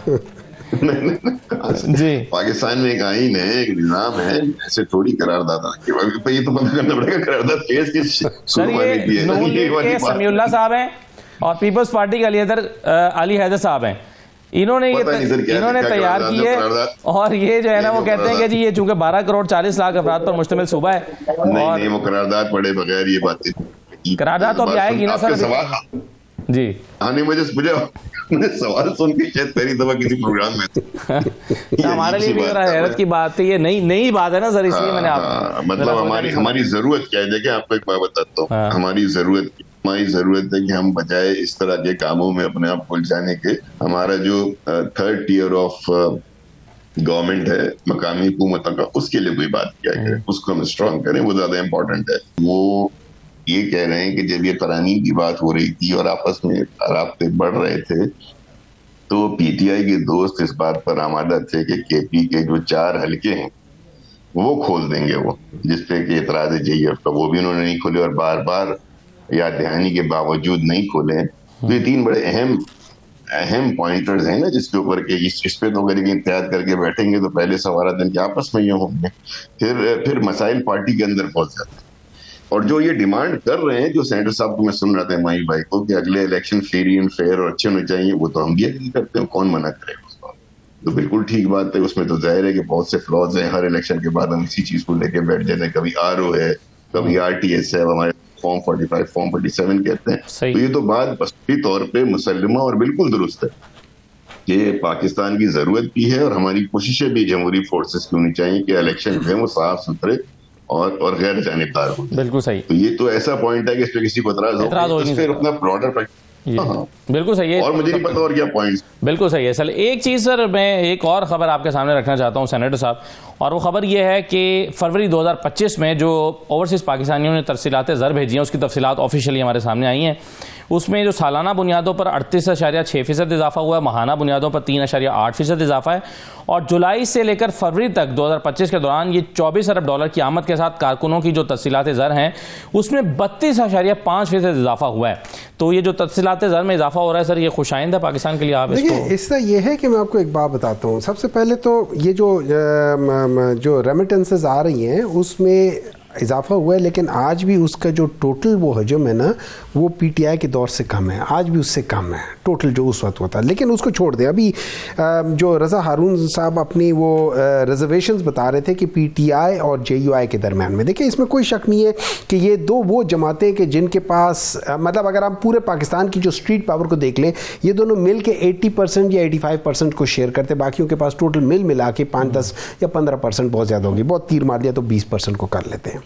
जी, पाकिस्तान में एक आइन है, एक निजाम है, ऐसे थोड़ी करारदाद। ये तो पता करना पड़ेगा करारदाद पेश किस समीउल्लाह साहब हैं और पीपल्स पार्टी के अली हैदर साहब हैं, इन्होंने तैयार की है। और ये जो है ना, वो कहते हैं कि जी ये चूंकि 12 करोड़ 40 लाख अफराद पर मुश्तमिल सूबा है, नहीं वो करारदाद पढ़े बगैर ये बातें, करारदाद तो अभी आएगी ना सर। जी हाँ, नहीं मुझे सवाल सुन के शायद पहली दफा किसी प्रोग्राम में हमारे लिए भी हैरत की बात है, ये नई बात है ना सर, इसलिए मैंने आप मतलब हमारी जरूरत क्या है, देखिए आपको एक बात बताता हूँ, हमारी जरूरत है कि हम बजाय इस तरह के कामों में अपने आप को जाने के, हमारा जो थर्ड टियर ऑफ गवर्नमेंट है, मकामी हुकूमतों का, उसके लिए कोई बात किया करें, उसको हम स्ट्रॉन्ग करें, वो ज्यादा इंपॉर्टेंट है। वो ये कह रहे हैं कि जब ये तरानीम की बात हो रही थी और आपस में राब्ते बढ़ रहे थे, तो पीटीआई के दोस्त इस बात पर आमादा थे कि केपी के जो 4 हलके हैं वो खोल देंगे, वो जिसपे कि एतराज है जेईएफ का, वो भी उन्होंने नहीं खोले और बार बार याद दहानी के बावजूद नहीं खोले। तो ये 3 बड़े अहम पॉइंटर्स हैं ना, जिसके ऊपर के इस पे तो अगर इत्तेहाद करके बैठेंगे तो पहले 15 दिन के आपस में ये होंगे, फिर मसाइल पार्टी के अंदर पहुंच जाते हैं। और जो ये डिमांड कर रहे हैं, जो सेनेटर साहब को मैं सुन रहा था माई भाई को, कि अगले इलेक्शन फ्री एंड फेयर और अच्छे होने चाहिए, वो तो हम भी एग्री करते हैं, कौन मना करेगा उस बात। तो बिल्कुल ठीक बात है, उसमें तो जाहिर है कि बहुत से फ्लॉज हैं। हर इलेक्शन के बाद हम इसी चीज को लेके बैठ जाते हैं, कभी आरओ है, कभी आरटीएस है, हमारे फॉर्म 45 फॉर्म 47 कहते हैं। तो ये तो बात बस्ती तौर पे मुसल्लमा और बिल्कुल दुरुस्त है कि पाकिस्तान की जरूरत भी है और हमारी कोशिशें भी जमहूरी फोर्सेस की होनी चाहिए कि इलेक्शन जो है वो साफ सुथरे और गैर जानिबदार हो। बिल्कुल सही। तो ये तो ऐसा पॉइंट है कि इस पे किसी को एतराज हो, तो फिर अपना ब्रॉडर बिल्कुल सही है। और मुझे नहीं पता और क्या पॉइंट्स। बिल्कुल सही है सर। एक चीज़ सर, मैं एक और खबर आपके सामने रखना चाहता हूं सेनेटर साहब, और वो खबर ये है कि फरवरी 2025 में जो ओवरसीज़ पाकिस्तानियों ने तरसीलात ज़र भेजी हैं, उसकी तफसीलात ऑफिशियली हमारे सामने आई हैं। उसमें जो सालाना बुनियादों पर 38.6% इजाफा हुआ है, माहाना बुनियादों पर 3.8% इजाफा है, और जुलाई से लेकर फरवरी तक 2025 के दौरान ये $24 अरब की आमद के साथ कारकुनों की जो तफसीलात ज़र हैं उसमें 32.5% इजाफा हुआ है। तो ये जो तफसीलात ज़र में इजाफा हो रहा है सर, ये खुशाइंद है पाकिस्तान के लिए? आप देखिए, इसका ये है कि मैं आपको एक बात बताता हूँ। सबसे पहले तो ये जो रेमिटेंसेस आ रही हैं उसमें इजाफा हुआ है, लेकिन आज भी उसका जो टोटल वो हजम है ना, वो पीटीआई के दौर से कम है, आज भी उससे कम है टोटल जो उस वक्त होता है। लेकिन उसको छोड़ दें, अभी जो रज़ा हारून साहब अपनी वो रिजर्वेशंस बता रहे थे कि पीटीआई और जेयूआई के दरमियान में, देखिए इसमें कोई शक नहीं है कि ये दो वो जमातें कि जिनके पास मतलब अगर आप पूरे पाकिस्तान की जो स्ट्रीट पावर को देख लें, ये दोनों मिल के 80% या 85% को शेयर करते, बाकियों के पास टोटल मिला के 5-10 या 15% बहुत ज़्यादा होगी, बहुत तीर मार दिया तो 20% को कर लेते हैं।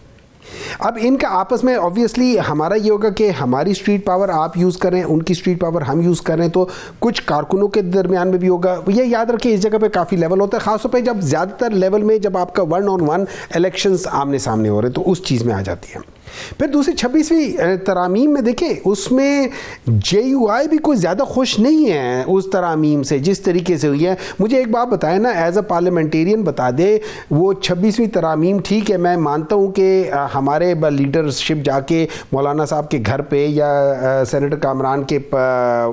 अब इनका आपस में ऑब्वियसली हमारा ये होगा कि हमारी स्ट्रीट पावर आप यूज़ करें, उनकी स्ट्रीट पावर हम यूज़ करें, तो कुछ कारकुनों के दरमियान में भी होगा। ये याद रखिए, इस जगह पे काफ़ी लेवल होता है, ख़ासतौर पे जब ज़्यादातर लेवल में जब आपका 1-on-1 इलेक्शंस आमने सामने हो रहे हैं, तो उस चीज़ में आ जाती है। फिर दूसरी 26वीं तरामीम में देखें, उसमें जेयूआई भी कोई ज़्यादा खुश नहीं है उस तरामीम से जिस तरीके से हुई है। मुझे एक बात बताएं ना, एज अ पार्लियामेंटेरियन बता दे, वो 26वीं तरामीम ठीक है, मैं मानता हूँ कि हमारे लीडरशिप जाके मौलाना साहब के घर पे या सेनेटर कामरान के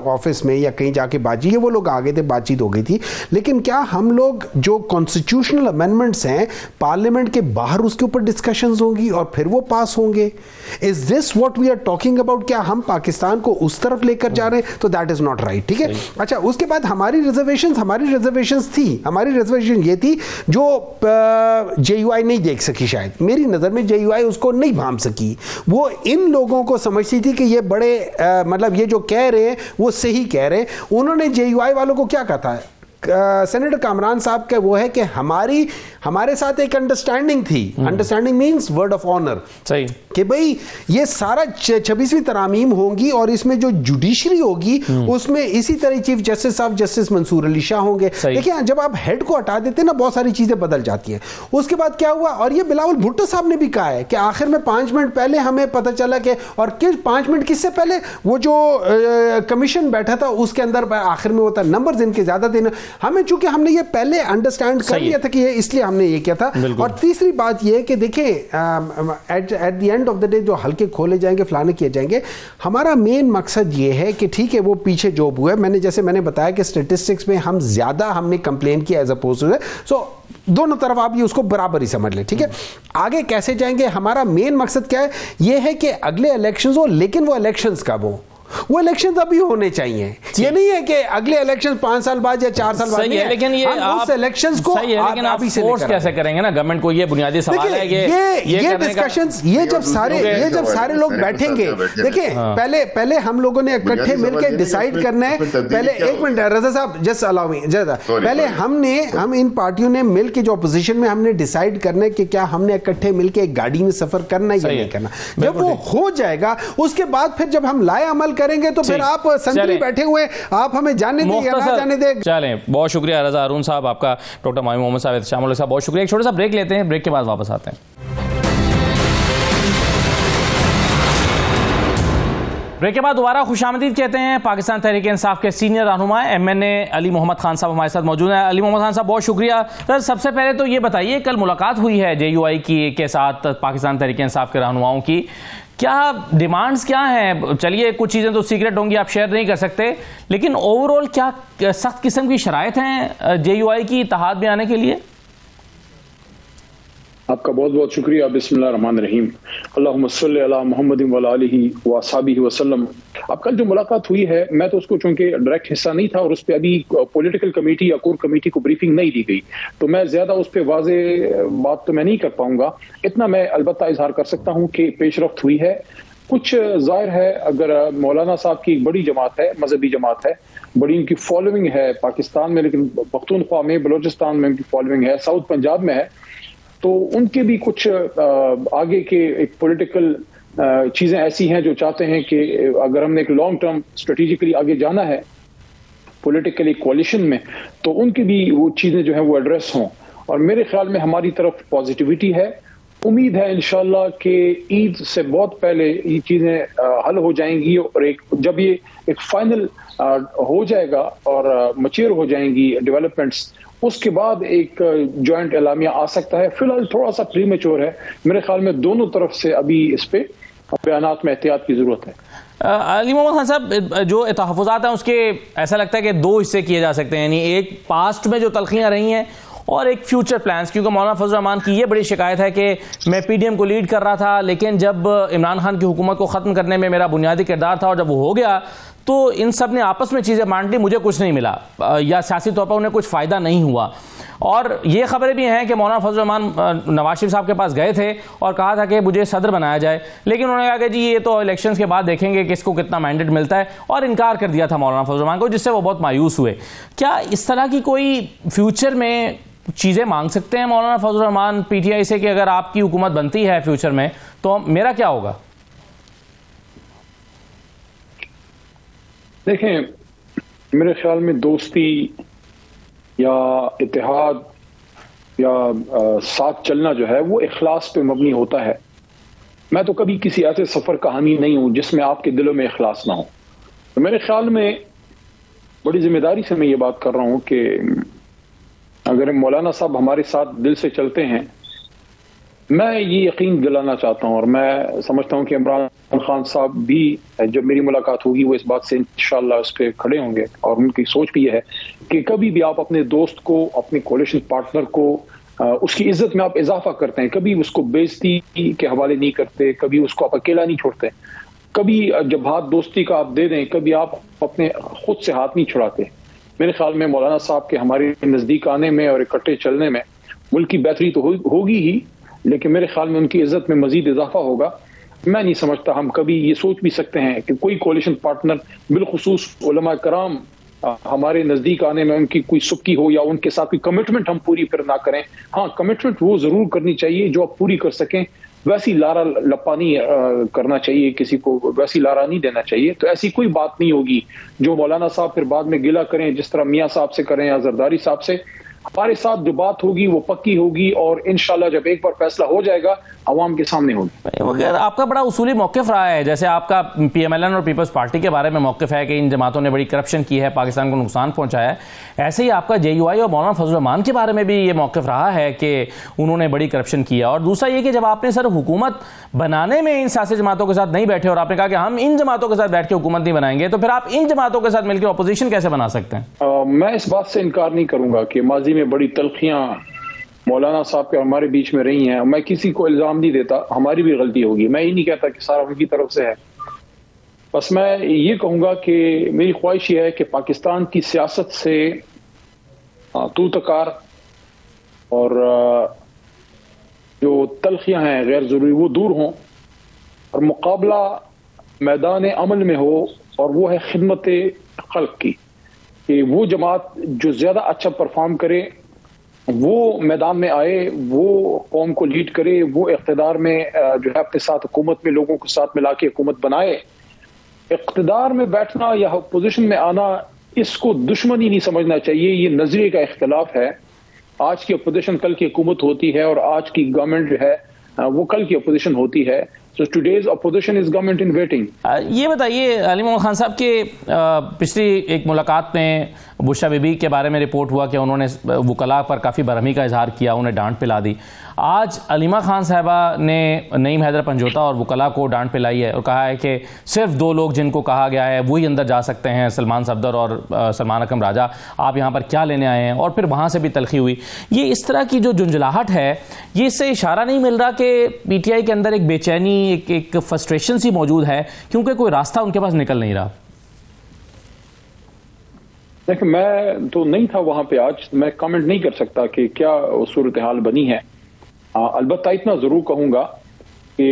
ऑफिस में या कहीं जाके बातचीत, ये वो लोग आ गए थे, बातचीत हो गई थी, लेकिन क्या हम लोग जो कॉन्स्टिट्यूशनल अमेंडमेंट्स हैं पार्लियामेंट के बाहर उसके ऊपर डिस्कशंस होंगी और फिर वो पास होंगे? Is this what we are talking about? क्या हम पाकिस्तान को उस तरफ लेकर जा रहे हैं? तो दैट इज नॉट राइट। ठीक है, अच्छा, उसके बाद हमारी रिजर्वेशन थी, हमारी रिजर्वेशन ये थी जो जेयूआई नहीं देख सकी, शायद मेरी नजर में जेयूआई उसको नहीं भांप सकी। वो इन लोगों को समझती थी कि ये बड़े मतलब ये जो कह रहे हैं वो सही कह रहे हैं। उन्होंने जेयूआई वालों को क्या कहा था? सेनेटर कामरान साहब का वो है कि हमारे साथ एक अंडरस्टैंडिंग थी, understanding means word of honour, सही, कि भाई ये सारा 26वीं तरामीम होंगी और इसमें जो जुडिशरी होगी उसमें इसी तरह चीफ जस्टिस साहब जस्टिस मंसूर अली शाह होंगे। देखिए, जब आप हेड को हटा देते हैं ना, बहुत सारी चीजें बदल जाती हैं। उसके बाद क्या हुआ, और ये बिलावल भुट्टो साहब ने भी कहा है कि आखिर में 5 मिनट पहले हमें पता चला कि, और किस 5 मिनट किससे पहले, वो जो कमीशन बैठा था उसके अंदर आखिर में होता नंबर इनके ज्यादा थे, हमें चूंकि हमने ये पहले अंडरस्टैंड कर लिया था कि ये इसलिए हमने ये किया था। और तीसरी बात ये कि देखिए, at the end of the day जो हल्के खोले जाएंगे, फलाने किए जाएंगे, हमारा मेन मकसद ये है कि ठीक है वो पीछे जॉब हुआ है, जैसे मैंने बताया कि स्टेटिस्टिक्स में हमने कंप्लेन किया एज अपोज टू, सो दोनों तरफ आप ये उसको बराबर ही समझ ले। ठीक है, आगे कैसे जाएंगे, हमारा मेन मकसद क्या है, ये है कि अगले इलेक्शंस हो, लेकिन वो इलेक्शंस कब हो, वो इलेक्शन अभी होने चाहिए। ये नहीं है कि अगले इलेक्शन 5 साल बाद या 4 साल बाद नहीं है, लेकिन ये उस इलेक्शंस को लेकिन आप फोर्स कैसे करेंगे ना गवर्नमेंट को, ये बुनियादी सवाल है। ये डिस्कशंस, ये जब सारे लोग बैठेंगे, देखिए पहले हम लोगों ने इकट्ठे मिलकर डिसाइड करना है। पहले एक मिनट रजा साहब, जस्ट अलाउ मी, पहले हम इन पार्टियों ने मिलकर जो अपोजिशन में हमने डिसाइड करना है कि क्या हमने इकट्ठे मिलकर एक गाड़ी में सफर करना है या नहीं करना। जब वो हो जाएगा उसके बाद फिर जब हम लाए अमल करेंगे तो फिर आप संतरी बैठे हुए, आप हमें जाने दें या ना जाने दें। चलें, बहुत शुक्रिया रजा हारून साहब, आपका डॉक्टर मामी मोहम्मद साहब, शामिल साहब, बहुत शुक्रिया। एक छोटा सा ब्रेक लेते हैं, ब्रेक के बाद वापस आते हैं। ब्रेक के बाद दोबारा खुशामदीद कहते हैं। पाकिस्तान तहरीक इंसाफ के सीनियर रहनुमा MNA अली मोहम्मद खान साहब हमारे साथ मौजूद हैं। अली मोहम्मद खान साहब, बहुत शुक्रिया। सर, सबसे पहले तो ये बताइए, कल मुलाकात हुई है JUI के साथ पाकिस्तान तहरीक इंसाफ के रहनुमाओं की, क्या डिमांड्स क्या हैं? चलिए, कुछ चीज़ें तो सीक्रेट होंगी, आप शेयर नहीं कर सकते, लेकिन ओवरऑल क्या सख्त किस्म की शराइत हैं JUI की इत्तेहाद में आने के लिए? आपका बहुत बहुत शुक्रिया। बिस्मिल्लाहिर्रहमानिर्रहीम, अल्लाहुम्मा सल्ली अला मुहम्मदिन व आलिहि व अस्हाबिहि वसल्लम। अब कल जो मुलाकात हुई है, मैं तो उसको चूंकि डायरेक्ट हिस्सा नहीं था और उस पर अभी पॉलिटिकल कमेटी या कोर कमेटी को ब्रीफिंग नहीं दी गई, तो मैं ज्यादा उस पर वाजे बात तो मैं नहीं कर पाऊंगा। इतना मैं अलबत्ता इजहार कर सकता हूँ कि पेशरफ्त हुई है। कुछ जाहिर है, अगर मौलाना साहब की एक बड़ी जमात है, मजहबी जमात है, बड़ी उनकी फॉलोइंग है पाकिस्तान में, लेकिन पख्तूनख्वा में, बलोचिस्तान में उनकी फॉलोइंग है, साउथ पंजाब में है, तो उनके भी कुछ आगे के एक पॉलिटिकल चीजें ऐसी हैं जो चाहते हैं कि अगर हमने एक लॉन्ग टर्म स्ट्रेटेजिकली आगे जाना है पॉलिटिकली कोalition में, तो उनकी भी वो चीजें जो है वो एड्रेस हों। और मेरे ख्याल में हमारी तरफ पॉजिटिविटी है। उम्मीद है इंशाल्लाह कि ईद से बहुत पहले ये चीजें हल हो जाएंगी और जब ये एक फाइनल हो जाएगा और मच्योर हो जाएंगी डेवलपमेंट्स, उसके बाद एक जॉइंट एलामिया आ सकता है। फिलहाल थोड़ा सा प्रीमेच्योर है मेरे ख्याल में, दोनों तरफ से अभी इस पे बयानात में एहतियात की जरूरत है। अली मोहम्मद खान साहब, जो तहफ़्फ़ुज़ात हैं उसके ऐसा लगता है कि दो हिस्से किए जा सकते हैं, यानी एक पास्ट में जो तलखियाँ रही हैं और एक फ्यूचर प्लान्स, क्योंकि मौलाना फजल रहमान की ये बड़ी शिकायत है कि मैं PDM को लीड कर रहा था, लेकिन जब इमरान खान की हुकूमत को ख़त्म करने में मेरा बुनियादी किरदार था और जब वो हो गया तो इन सब ने आपस में चीज़ें बांट ली, मुझे कुछ नहीं मिला या सियासी तौर पर उन्हें कुछ फ़ायदा नहीं हुआ। और ये खबरें भी हैं कि मौलाना फजल रहमान नवाज शरीफ साहब के पास गए थे और कहा था कि मुझे सदर बनाया जाए, लेकिन उन्होंने कहा कि जी ये तो इलेक्शंस के बाद देखेंगे किसको कितना मैंडेट मिलता है, और इनकार कर दिया था मौलाना फजल रहमान को, जिससे वो बहुत मायूस हुए। क्या इस तरह की कोई फ्यूचर में चीज़ें मांग सकते हैं मौलाना फजल रहमान PTI से कि अगर आपकी हुकूमत बनती है फ्यूचर में तो मेरा क्या होगा? देखें, मेरे ख्याल में दोस्ती या इत्तेहाद या साथ चलना जो है वो इखलास पे मबनी होता है। मैं तो कभी किसी ऐसे सफर का हामी नहीं हूं जिसमें आपके दिलों में इखलास ना हो। तो मेरे ख्याल में बड़ी जिम्मेदारी से मैं ये बात कर रहा हूं कि अगर मौलाना साहब हमारे साथ दिल से चलते हैं, मैं ये यकीन दिलाना चाहता हूं और मैं समझता हूं कि इमरान खान साहब भी जब मेरी मुलाकात होगी वो इस बात से इंशाल्लाह उस पर खड़े होंगे, और उनकी सोच भी है कि कभी भी आप अपने दोस्त को, अपने कोलिशन पार्टनर को उसकी इज्जत में आप इजाफा करते हैं, कभी उसको बेइज्जती के हवाले नहीं करते, कभी उसको आप अकेला नहीं छोड़ते, कभी जब हाथ दोस्ती का आप दे दें, कभी आप अपने खुद से हाथ नहीं छुड़ाते। मेरे ख्याल में मौलाना साहब के हमारे नजदीक आने में और इकट्ठे चलने में मुल्क की बेहतरी तो होगी ही, लेकिन मेरे ख्याल में उनकी इज्जत में मजीद इजाफा होगा। मैं नहीं समझता हम कभी ये सोच भी सकते हैं कि कोई कोलिशन पार्टनर, बिलखुसूस उलमा कराम, हमारे नजदीक आने में उनकी कोई सुक्की हो या उनके साथ कोई कमिटमेंट हम पूरी फिर ना करें। हाँ, कमिटमेंट वो जरूर करनी चाहिए जो आप पूरी कर सकें, वैसी लारा लप्पा नहीं करना चाहिए, किसी को वैसी लारा नहीं देना चाहिए। तो ऐसी कोई बात नहीं होगी जो मौलाना साहब फिर बाद में गिला करें, जिस तरह मियाँ साहब से करें या जरदारी साहब से। हमारे साथ जो बात होगी वो पक्की होगी और इंशाल्लाह जब एक बार फैसला हो जाएगा अवाम के सामने होगी। आपका बड़ा उसूली मौक़िफ़ रहा है, जैसे आपका PMLN और पीपल्स पार्टी के बारे में मौक़िफ़ है कि इन जमातों ने बड़ी करप्शन की है, पाकिस्तान को नुकसान पहुंचाया है, ऐसे ही आपका JUI और मौलाना फजल रहमान के बारे में भी ये मौक़िफ़ रहा है कि उन्होंने बड़ी करप्शन किया। और दूसरा ये कि जब आपने सर हुकूमत बनाने में इन सियासी जमातों के साथ नहीं बैठे और आपने कहा कि हम इन जमातों के साथ बैठ के हुकूमत नहीं बनाएंगे, तो फिर आप इन जमातों के साथ मिलकर अपोजिशन कैसे बना सकते हैं? मैं इस बात से इनकार नहीं करूंगा कि माजी में बड़ी तलखियां मौलाना साहब के हमारे बीच में रही हैं। मैं किसी को इल्जाम नहीं देता, हमारी भी गलती होगी, मैं ये नहीं कहता कि सारा उनकी तरफ से है। बस मैं ये कहूंगा कि मेरी ख्वाहिश ये है कि पाकिस्तान की सियासत से तू तकार और जो तलखियां हैं गैर जरूरी वो दूर हों और मुकाबला मैदान अमल में हो, और वो है खिदमत खल्क की, कि वो जमात जो ज्यादा अच्छा परफॉर्म करे वो मैदान में आए, वो कौम को लीड करे, वो इख्तिदार में जो है अपने साथ हुकूमत में लोगों को साथ मिला के हुकूमत बनाए। इख्तिदार में बैठना या पोजीशन में आना, इसको दुश्मनी नहीं समझना चाहिए। ये नजरिए का इख्तिलाफ है। आज की अपोजिशन कल की हुकूमत होती है और आज की गवर्नमेंट जो है वो कल की अपोजिशन होती है। So today's opposition is government in waiting. ये बताइए अली मोहम्मद खान साहब के पिछली एक मुलाकात में बुशरा बीबी के बारे में रिपोर्ट हुआ कि उन्होंने वकला पर काफ़ी बरहमी का इजहार किया, उन्हें डांट पिला दी। आज अलीमा खान साहबा ने नईम हैदर पंजोता और वकला को डांट पिलाई है और कहा है कि सिर्फ 2 लोग जिनको कहा गया है वही अंदर जा सकते हैं, सलमान सफदर और सलमान अकरम राजा, आप यहाँ पर क्या लेने आए हैं। और फिर वहाँ से भी तलखी हुई। ये इस तरह की जो झुंझलाहट है, ये इससे इशारा नहीं मिल रहा कि पीटीआई के अंदर एक बेचैनी, एक फ्रस्ट्रेशन सी मौजूद है क्योंकि कोई रास्ता उनके पास निकल नहीं रहा? देखिए, मैं तो नहीं था वहां पे आज, मैं कमेंट नहीं कर सकता कि क्या सूरत हाल बनी है। अलबत्ता इतना जरूर कहूंगा कि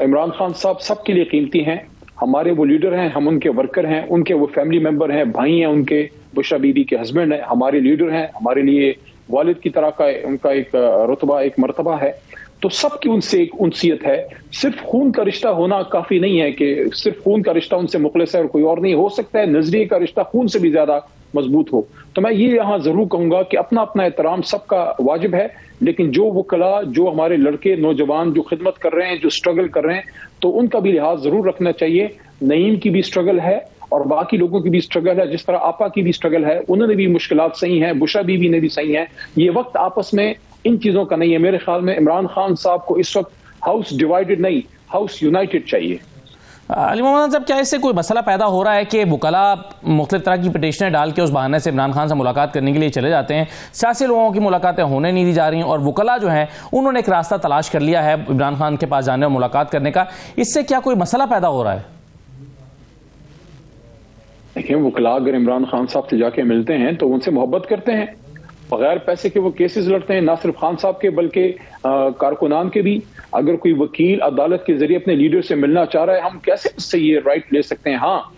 इमरान खान साहब सबके लिए कीमती हैं। हमारे वो लीडर हैं, हम उनके वर्कर हैं, उनके वो फैमिली मेंबर हैं, भाई हैं उनके, बुशरा बीबी के हस्बैंड हैं, हमारे लीडर हैं, हमारे लिए वालिद की तरह का उनका एक रुतबा, एक मर्तबा है। तो सबकी उनसे एक उनसियत है। सिर्फ खून का रिश्ता होना काफी नहीं है कि सिर्फ खून का रिश्ता उनसे मुखलिस है और कोई और नहीं। हो सकता है नजरिए का रिश्ता खून से भी ज्यादा मजबूत हो। तो मैं ये यहाँ जरूर कहूंगा कि अपना अपना एहतराम सबका वाजिब है, लेकिन जो वकला, जो हमारे लड़के नौजवान जो खिदमत कर रहे हैं, जो स्ट्रगल कर रहे हैं, तो उनका भी लिहाज जरूर रखना चाहिए। नईम की भी स्ट्रगल है और बाकी लोगों की भी स्ट्रगल है, जिस तरह आपा की भी स्ट्रगल है, उन्होंने भी मुश्किलात सही हैं, बुशरा बीबी ने भी सही है। ये वक्त आपस में इन चीजों का नहीं है। मेरे ख्याल में इमरान खान साहब को इस वक्त हाउस डिवाइडेड नहीं, हाउस यूनाइटेड चाहिए। अली मोहम्मद साहब, क्या इससे कोई मसला पैदा हो रहा है कि वकला मुख्तलिफ तरह की पिटीशनें डाल के उस बहाने से इमरान खान से मुलाकात करने के लिए चले जाते हैं, सियासी लोगों की मुलाकातें होने नहीं दी जा रही और वकला जो हैं उन्होंने एक रास्ता तलाश कर लिया है इमरान खान के पास जाने और मुलाकात करने का, इससे क्या कोई मसला पैदा हो रहा है? देखिए, वकला अगर इमरान खान साहब से जाके मिलते हैं तो उनसे मोहब्बत करते हैं, बगैर पैसे के वो केसेस लड़ते हैं, ना सिर्फ खान साहब के बल्कि कारकुनान के भी। अगर कोई वकील अदालत के जरिए अपने लीडर से मिलना चाह रहा है, हम कैसे उससे ये राइट ले सकते हैं? हाँ,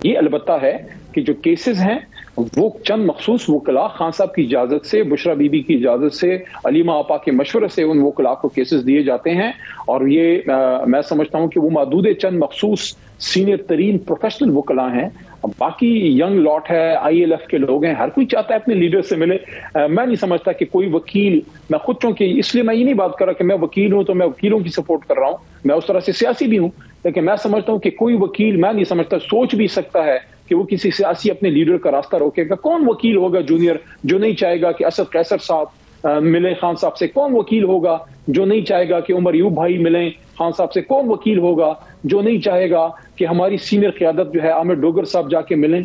ये अलबत्ता है कि जो केसेस हैं वो चंद मखसूस वकला, खान साहब की इजाजत से, बुशरा बीबी की इजाजत से, अलीमा आपा के मशवरे से उन वकला को केसेस दिए जाते हैं। और ये मैं समझता हूं कि वो महदूद चंद मखसूस सीनियर तरीन प्रोफेशनल वकला हैं। बाकी यंग लॉट है, ILF के लोग हैं, हर कोई चाहता है अपने लीडर से मिले। मैं नहीं समझता कि कोई वकील, मैं खुद चूंकि इसलिए मैं ये नहीं बात कर रहा कि मैं वकील हूं तो मैं वकीलों की सपोर्ट कर रहा हूं, मैं उस तरह से सियासी भी हूं, लेकिन मैं समझता हूं कि कोई वकील, मैं नहीं समझता सोच भी सकता है कि वो किसी सियासी अपने लीडर का रास्ता रोकेगा। कौन वकील होगा जूनियर जो नहीं चाहेगा कि असद कैसर साहब मिले खान साहब से? कौन वकील होगा जो नहीं चाहेगा कि उमर यूब भाई मिलें खान साहब से? कौन वकील होगा जो नहीं चाहेगा कि हमारी सीनियर क़यादत जो है आमिर डोगर साहब जाके मिलें?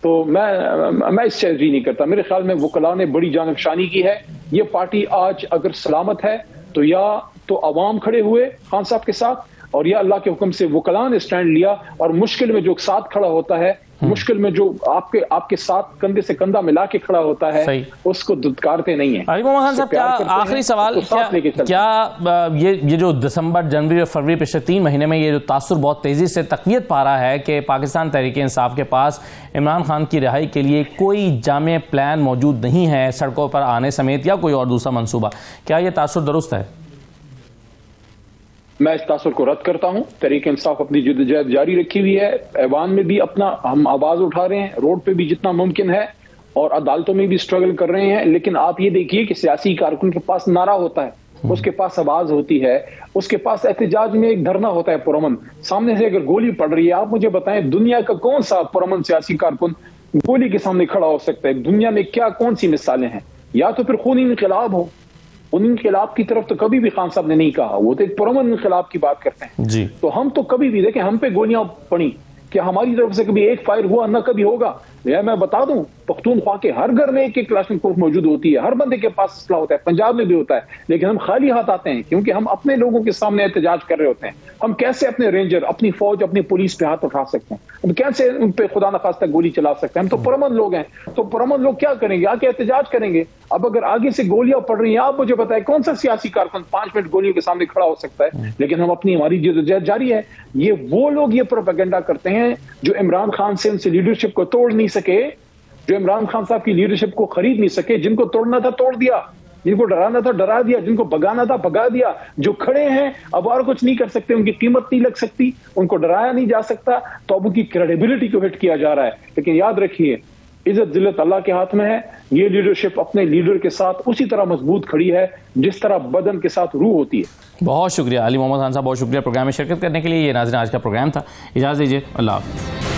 तो मैं इससे एग्री नहीं करता। मेरे ख्याल में वकला ने बड़ी जानबशानी की है। ये पार्टी आज अगर सलामत है तो या तो अवाम खड़े हुए खान साहब के साथ, और या अल्लाह के हुक्म से वकला ने स्टैंड लिया और मुश्किल में जो साथ खड़ा होता है, मुश्किल में जो आपके साथ कंधे से कंधा मिला के खड़ा होता है, उसको दुत्कारते नहीं है। अली मोहम्मद खान साहब, क्या आखिरी सवाल, क्या ये जो दिसंबर, जनवरी और फरवरी पिछले 3 महीने में ये जो तासुर बहुत तेजी से तकवीत पा रहा है कि पाकिस्तान तहरीक इंसाफ के पास इमरान खान की रिहाई के लिए कोई जामे प्लान मौजूद नहीं है सड़कों पर आने समेत, या कोई और दूसरा मंसूबा, क्या ये तासुर दुरुस्त है? मैं इस तासुर को रद्द करता हूं। तहरीक इंसाफ अपनी जद्दोजहद जारी रखी हुई है, ऐवान में भी अपना हम आवाज उठा रहे हैं, रोड पे भी जितना मुमकिन है, और अदालतों में भी स्ट्रगल कर रहे हैं। लेकिन आप ये देखिए कि सियासी कारकुन के पास नारा होता है, उसके पास आवाज होती है, उसके पास एहतजाज में एक धरना होता है पुरअमन। सामने से अगर गोली पड़ रही है, आप मुझे बताएं दुनिया का कौन सा पुरअमन सियासी कारकुन गोली के सामने खड़ा हो सकता है? दुनिया में क्या कौन सी मिसालें हैं? या तो फिर खूनी इनकलाब हो, उन इनकलाब की तरफ तो कभी भी खान साहब ने नहीं कहा, वो तो एक पुरअमन इनकलाब की बात करते हैं जी। तो हम तो कभी भी देखें, हम पे गोलियां पड़ी, क्या हमारी तरफ से कभी एक फायर हुआ? ना कभी होगा। मैं बता दूं, पख्तूनख्वा के हर घर में एक क्लाशनिकोव मौजूद होती है, हर बंदे के पास असला होता है, पंजाब में भी होता है, लेकिन हम खाली हाथ आते हैं क्योंकि हम अपने लोगों के सामने एहतजाज कर रहे होते हैं। हम कैसे अपने रेंजर, अपनी फौज, अपनी पुलिस पे हाथ उठा सकते हैं? हम कैसे उन पे खुदा न खास्ता गोली चला सकते हैं? हम तो पुरअमन लोग हैं, तो पुरअमन लोग क्या करेंगे? आके एहतजाज करेंगे। अब अगर आगे से गोलियां पड़ रही हैं, आप मुझे बताएं कौन सा सियासी कारकुन 5 मिनट गोलियों के सामने खड़ा हो सकता है? लेकिन हम अपनी, हमारी जद्दोजहद जारी है। ये वो लोग ये प्रोपेगेंडा करते हैं जो इमरान खान से उनसे लीडरशिप को तोड़ नहीं सके, जो इमरान खान साहब की लीडरशिप को खरीद नहीं सके, जिनको तोड़ना था तोड़ दिया, जिनको डराना था डरा दिया, जिनको भगाना था भगा दिया। जो खड़े हैं अब और कुछ नहीं कर सकते, उनकी कीमत नहीं लग सकती, उनको डराया नहीं जा सकता, तो अब उनकी क्रेडिबिलिटी को हिट किया जा रहा है। लेकिन याद रखिए, इज्जत जिल्लत अल्लाह के हाथ में है। ये लीडरशिप अपने लीडर के साथ उसी तरह मजबूत खड़ी है जिस तरह बदन के साथ रूह होती है। बहुत शुक्रिया अली मोहम्मद खान साहब, बहुत शुक्रिया प्रोग्राम में शिरकत करने के लिए। ये नाज़रीन आज का प्रोग्राम था, इजाज़त दीजिए, अल्लाह हाफ़िज़।